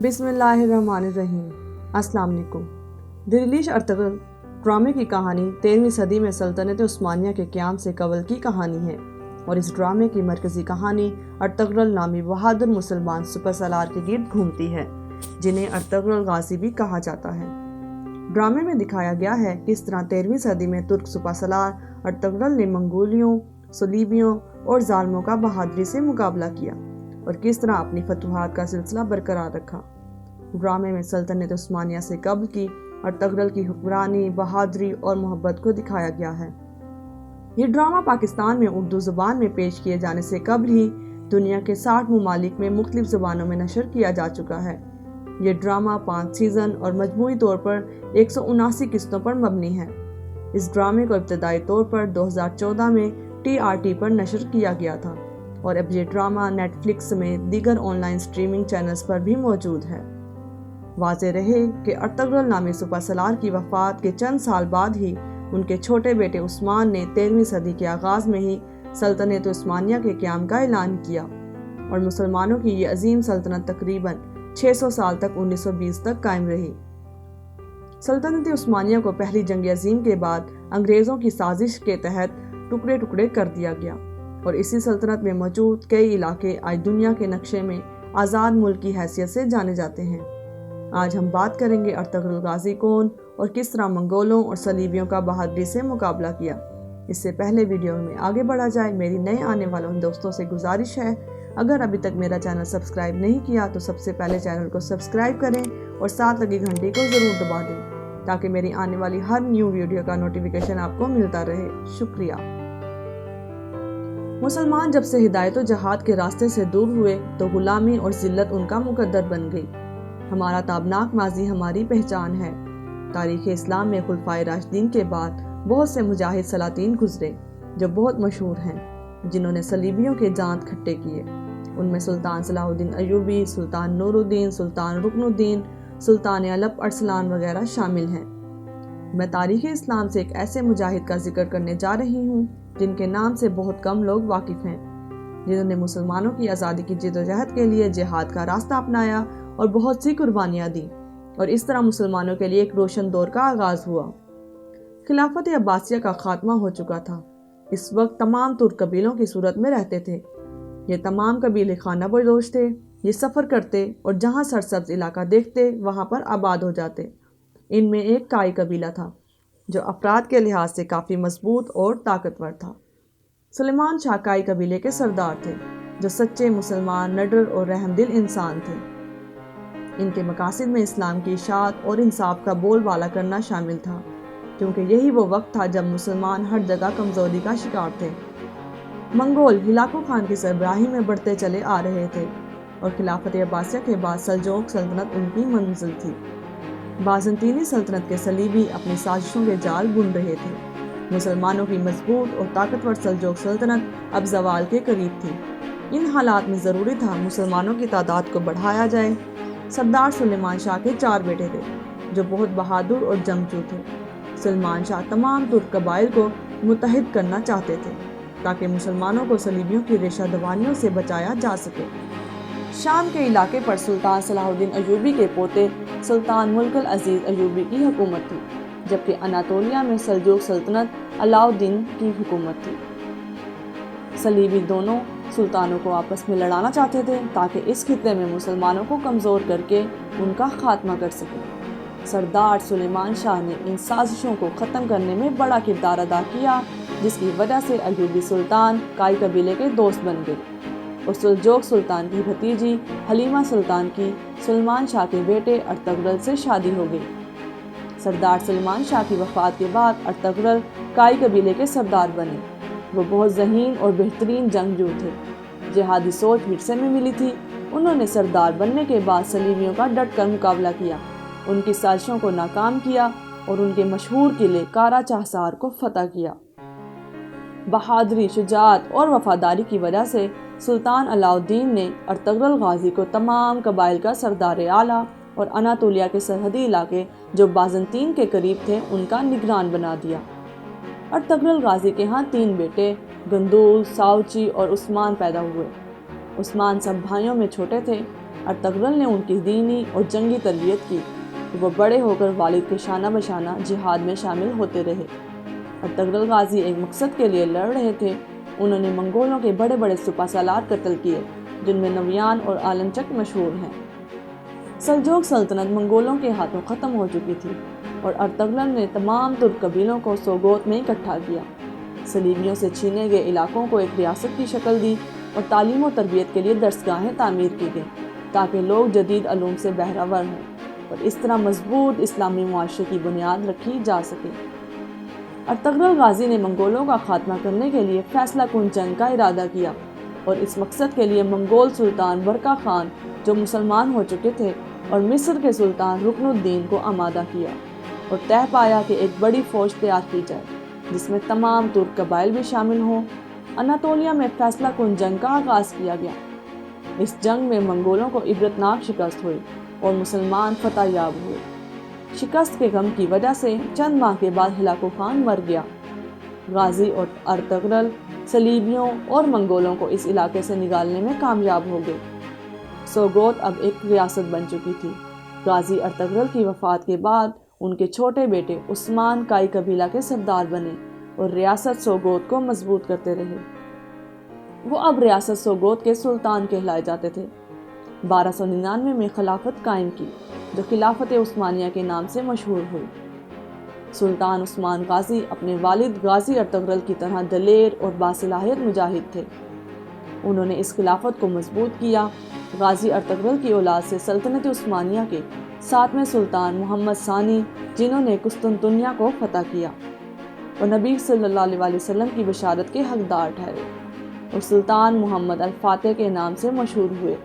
بسم اللہ الرحمن الرحیم۔ السلام علیکم۔ دریلیش ارطغرل ڈرامے کی کہانی 13ویں صدی میں سلطنت عثمانیہ کے قیام سے قبل کی کہانی ہے اور اس ڈرامے کی مرکزی کہانی ارطغرل نامی بہادر مسلمان سپہ سالار کے گرد گھومتی ہے، جنہیں ارطغرل غازی بھی کہا جاتا ہے۔ ڈرامے میں دکھایا گیا ہے کس طرح 13ویں صدی میں ترک سپہ سالار ارطغرل نے منگولیوں، صلیبیوں اور ظالموں کا بہادری سے مقابلہ کیا اور کس طرح اپنی فتوحات کا سلسلہ برقرار رکھا۔ ڈرامے میں سلطنت عثمانیہ سے قبل کی ارطغرل کی حکمرانی، بہادری اور محبت کو دکھایا گیا ہے۔ یہ ڈرامہ پاکستان میں اردو زبان میں پیش کیے جانے سے قبل ہی دنیا کے 60 ممالک میں مختلف زبانوں میں نشر کیا جا چکا ہے۔ یہ ڈرامہ 5 سیزن اور مجموعی طور پر 179 قسطوں پر مبنی ہے۔ اس ڈرامے کو ابتدائی طور پر 2014 میں TRT پر نشر کیا گیا تھا اور اب یہ ڈرامہ نیٹ فلکس میں دیگر آن لائن سٹریمنگ چینلز پر بھی موجود ہے۔ واضح رہے کہ ارطغرل نامی سپہ سالار کی وفات کے چند سال بعد ہی ان کے چھوٹے بیٹے عثمان نے 13ویں صدی کے آغاز میں ہی سلطنت عثمانیہ کے قیام کا اعلان کیا اور مسلمانوں کی یہ عظیم سلطنت تقریباً 600 سال تک 1920 تک قائم رہی۔ سلطنت عثمانیہ کو پہلی جنگ عظیم کے بعد انگریزوں کی سازش کے تحت ٹکڑے ٹکڑے کر دیا گیا اور اسی سلطنت میں موجود کئی علاقے آج دنیا کے نقشے میں آزاد ملک کی حیثیت سے جانے جاتے ہیں۔ آج ہم بات کریں گے ارطغرل غازی کون اور کس طرح منگولوں اور صلیبیوں کا بہادری سے مقابلہ کیا۔ اس سے پہلے ویڈیو میں آگے بڑھا جائے، میری نئے آنے والوں دوستوں سے گزارش ہے، اگر ابھی تک میرا چینل سبسکرائب نہیں کیا تو سب سے پہلے چینل کو سبسکرائب کریں اور ساتھ لگی گھنٹی کو ضرور دبا دیں تاکہ میری آنے والی ہر نیو ویڈیو کا نوٹیفیکیشن آپ کو ملتا رہے۔ شکریہ۔ مسلمان جب سے ہدایت و جہاد کے راستے سے دور ہوئے تو غلامی اور ذلت ان کا مقدر بن گئی۔ ہمارا تابناک ماضی ہماری پہچان ہے۔ تاریخ اسلام میں خلفائے راشدین کے بعد بہت سے مجاہد سلاطین گزرے جو بہت مشہور ہیں، جنہوں نے صلیبیوں کے دانت کھٹے کیے۔ ان میں سلطان صلاح الدین ایوبی، سلطان نور الدین، سلطان رکن الدین، سلطان علپ ارسلان وغیرہ شامل ہیں۔ میں تاریخ اسلام سے ایک ایسے مجاہد کا ذکر کرنے جا رہی ہوں جن کے نام سے بہت کم لوگ واقف ہیں، جنہوں نے مسلمانوں کی آزادی کی جدوجہد کے لیے جہاد کا راستہ اپنایا اور بہت سی قربانیاں دیں اور اس طرح مسلمانوں کے لیے ایک روشن دور کا آغاز ہوا۔ خلافت عباسیہ کا خاتمہ ہو چکا تھا۔ اس وقت تمام ترک قبیلوں کی صورت میں رہتے تھے۔ یہ تمام قبیلے خانہ بدوش تھے۔ یہ سفر کرتے اور جہاں سرسبز علاقہ دیکھتے وہاں پر آباد ہو جاتے۔ ان میں ایک کائی قبیلہ تھا جو افراد کے لحاظ سے کافی مضبوط اور طاقتور تھا۔ سلیمان شاہ کائی قبیلے کے سردار تھے جو سچے مسلمان، نڈر اور رحم دل انسان تھے۔ ان کے مقاصد میں اسلام کی اشاعت اور انصاف کا بول بالا کرنا شامل تھا، کیونکہ یہی وہ وقت تھا جب مسلمان ہر جگہ کمزوری کا شکار تھے۔ منگول ہلاکو خان کی سربراہی میں بڑھتے چلے آ رہے تھے اور خلافت عباسیہ کے بعد سلجوق سلطنت ان کی منزل تھی۔ بازنطینی سلطنت کے صلیبی اپنی سازشوں کے جال بن رہے تھے۔ مسلمانوں کی مضبوط اور طاقتور سلجوق سلطنت اب زوال کے قریب تھی۔ ان حالات میں ضروری تھا مسلمانوں کی تعداد کو بڑھایا جائے۔ سردار سلیمان شاہ کے 4 بیٹے تھے جو بہت بہادر اور جنگجو تھے۔ سلیمان شاہ تمام ترک قبائل کو متحد کرنا چاہتے تھے تاکہ مسلمانوں کو صلیبیوں کی ریشہ دوانیوں سے بچایا جا سکے۔ شام کے علاقے پر سلطان صلاح الدین ایوبی کے پوتے سلطان ملک العزیز ایوبی کی حکومت تھی، جبکہ اناطولیہ میں سلجوق سلطنت علاؤ الدین کی حکومت تھی۔ صلیبی دونوں سلطانوں کو آپس میں لڑانا چاہتے تھے تاکہ اس خطے میں مسلمانوں کو کمزور کر کے ان کا خاتمہ کر سکیں۔ سردار سلیمان شاہ نے ان سازشوں کو ختم کرنے میں بڑا کردار ادا کیا، جس کی وجہ سے ایوبی سلطان کائی قبیلے کے دوست بن گئے اور سلجوق سلطان کی بھتیجی حلیمہ سلطان کی سلیمان شاہ کے بیٹے ارطغرل سے شادی ہو گئی۔ سردار سلیمان شاہ کی وفات کے بعد ارطغرل کائی قبیلے کے سردار بنے۔ وہ بہت ذہین اور بہترین جنگجو تھے۔ جہادی سوچ ورثے میں ملی تھی۔ انہوں نے سردار بننے کے بعد صلیبیوں کا ڈٹ کر مقابلہ کیا، ان کی سازشوں کو ناکام کیا اور ان کے مشہور قلعے کارا چاہسار کو فتح کیا۔ بہادری، شجاعت اور وفاداری کی وجہ سے سلطان علاء الدین نے ارطغرل غازی کو تمام قبائل کا سردار اعلیٰ اور اناطولیہ کے سرحدی علاقے جو بازنطین کے قریب تھے ان کا نگران بنا دیا۔ ارطغرل غازی کے ہاں 3 بیٹے گندوز، ساوچی اور عثمان پیدا ہوئے۔ عثمان سب بھائیوں میں چھوٹے تھے۔ ارطغرل نے ان کی دینی اور جنگی تربیت کی کہ وہ بڑے ہو کر والد کے شانہ بشانہ جہاد میں شامل ہوتے رہے۔ ارطغرل غازی ایک مقصد کے لیے لڑ رہے تھے۔ انہوں نے منگولوں کے بڑے بڑے سپہ سالار قتل کیے، جن میں نویان اور آلنچک مشہور ہیں۔ سلجوق سلطنت منگولوں کے ہاتھوں ختم ہو چکی تھی اور ارطغرل نے تمام ترک قبیلوں کو سوگوت میں اکٹھا کیا۔ صلیبیوں سے چھینے گئے علاقوں کو ایک ریاست کی شکل دی اور تعلیم و تربیت کے لیے درسگاہیں تعمیر کی گئیں تاکہ لوگ جدید علوم سے بہرہ ور ہوں اور اس طرح مضبوط اسلامی معاشرے کی بنیاد رکھی جا سکے۔ ارطغرل غازی نے منگولوں کا خاتمہ کرنے کے لیے فیصلہ کن جنگ کا ارادہ کیا اور اس مقصد کے لیے منگول سلطان برقع خان جو مسلمان ہو چکے تھے اور مصر کے سلطان رکن الدین کو آمادہ کیا اور طے پایا کہ ایک بڑی فوج تیار کی جائے جس میں تمام ترک قبائل بھی شامل ہوں۔ اناطولیہ میں فیصلہ کن جنگ کا آغاز کیا گیا۔ اس جنگ میں منگولوں کو عبرتناک شکست ہوئی اور مسلمان فتح یاب ہوئے۔ شکست کے غم کی وجہ سے چند ماہ کے بعد ہلاکو خان مر گیا۔ غازی اور ارطغرل صلیبیوں اور منگولوں کو اس علاقے سے نکالنے میں کامیاب ہو گئے۔ سوگوت اب ایک ریاست بن چکی تھی۔ غازی ارطغرل کی وفات کے بعد ان کے چھوٹے بیٹے عثمان کائی قبیلہ کے سردار بنے اور ریاست سوگوت کو مضبوط کرتے رہے۔ وہ اب ریاست سوگوت کے سلطان کہلائے جاتے تھے۔ 1299 میں خلافت قائم کی جو خلافت عثمانیہ کے نام سے مشہور ہوئی۔ سلطان عثمان غازی اپنے والد غازی ارطغرل کی طرح دلیر اور باصلاحیت مجاہد تھے۔ انہوں نے اس خلافت کو مضبوط کیا۔ غازی ارطغرل کی اولاد سے سلطنت عثمانیہ کے 7ویں سلطان محمد ثانی، جنہوں نے قسطنطنیہ کو فتح کیا اور نبی صلی اللہ علیہ وسلم کی بشارت کے حقدار ٹھہرے، اور سلطان محمد الفاتح کے نام سے مشہور ہوئے۔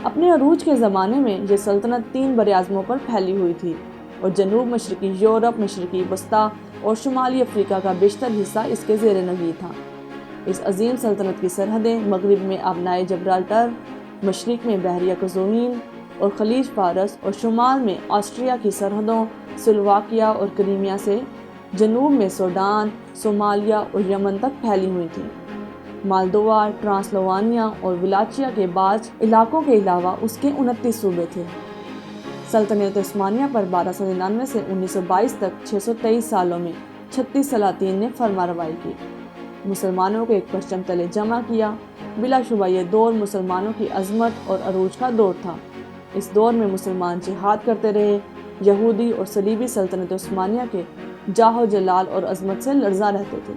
اپنے عروج کے زمانے میں یہ سلطنت 3 براعظموں پر پھیلی ہوئی تھی اور جنوب مشرقی یورپ، مشرقی وسطیٰ اور شمالی افریقہ کا بیشتر حصہ اس کے زیر نگین تھا۔ اس عظیم سلطنت کی سرحدیں مغرب میں آبنائے جبرالٹر، مشرق میں بحیرہ قزوین اور خلیج فارس، اور شمال میں آسٹریا کی سرحدوں سلوواکیہ اور کریمیا سے جنوب میں سوڈان، صومالیہ اور یمن تک پھیلی ہوئی تھیں۔ مالدووا، ٹرانسلوانیا اور ولاچیا کے بعض علاقوں کے علاوہ اس کے 29 صوبے تھے۔ سلطنت عثمانیہ پر 1299 سے 1922 تک 623 سالوں میں 36 سلاطین نے فرما روائی کی، مسلمانوں کو ایک پرچم تلے جمع کیا۔ بلا شبہ یہ دور مسلمانوں کی عظمت اور عروج کا دور تھا۔ اس دور میں مسلمان جہاد کرتے رہے، یہودی اور صلیبی سلطنت عثمانیہ کے جاہ و جلال اور عظمت سے لرزاں رہتے تھے۔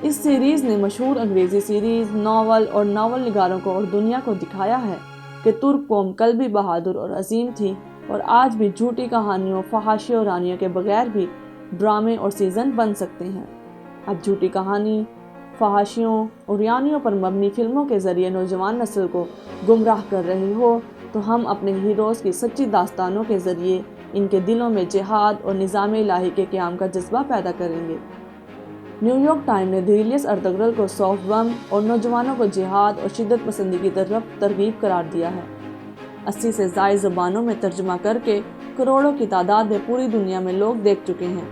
اس سیریز نے مشہور انگریزی سیریز، ناول اور ناول نگاروں کو اور دنیا کو دکھایا ہے کہ ترک قوم کل بھی بہادر اور عظیم تھی اور آج بھی جھوٹی کہانیوں، فحاشی اور رانیوں کے بغیر بھی ڈرامے اور سیزن بن سکتے ہیں۔ اب جھوٹی کہانی، فحاشیوں اور رانیوں پر مبنی فلموں کے ذریعے نوجوان نسل کو گمراہ کر رہی ہو تو ہم اپنے ہیروز کی سچی داستانوں کے ذریعے ان کے دلوں میں جہاد اور نظام الہی کے قیام کا جذبہ پیدا کریں گے۔ نیو یارک ٹائم نے دیلیس ارطغرل کو سافٹ بم اور نوجوانوں کو جہاد اور شدت پسندی کی طرف ترغیب قرار دیا ہے۔ 80 سے زائد زبانوں میں ترجمہ کر کے کروڑوں کی تعداد میں پوری دنیا میں لوگ دیکھ چکے ہیں۔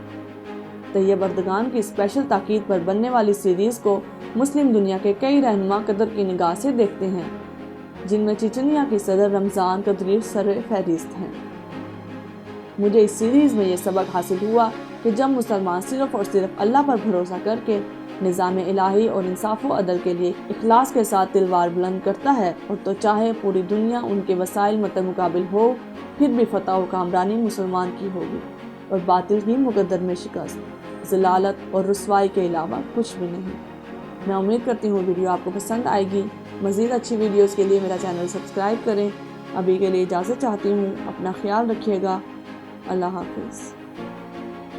طیب اردگان کی اسپیشل تاکید پر بننے والی سیریز کو مسلم دنیا کے کئی رہنما قدر کی نگاہ سے دیکھتے ہیں، جن میں چچنیا کی صدر رمضان قدری سر فہرست ہیں۔ مجھے اس سیریز میں یہ سبق حاصل ہوا کہ جب مسلمان صرف اور صرف اللہ پر بھروسہ کر کے نظام الہی اور انصاف و عدل کے لیے اخلاص کے ساتھ تلوار بلند کرتا ہے اور تو چاہے پوری دنیا ان کے وسائل مقابل ہو، پھر بھی فتح و کامرانی مسلمان کی ہوگی اور باطل کی مقدر میں شکست، ضلالت اور رسوائی کے علاوہ کچھ بھی نہیں۔ میں امید کرتی ہوں ویڈیو آپ کو پسند آئے گی۔ مزید اچھی ویڈیوز کے لیے میرا چینل سبسکرائب کریں۔ ابھی کے لیے اجازت چاہتی ہوں، اپنا خیال رکھیے گا۔ اللہ حافظ۔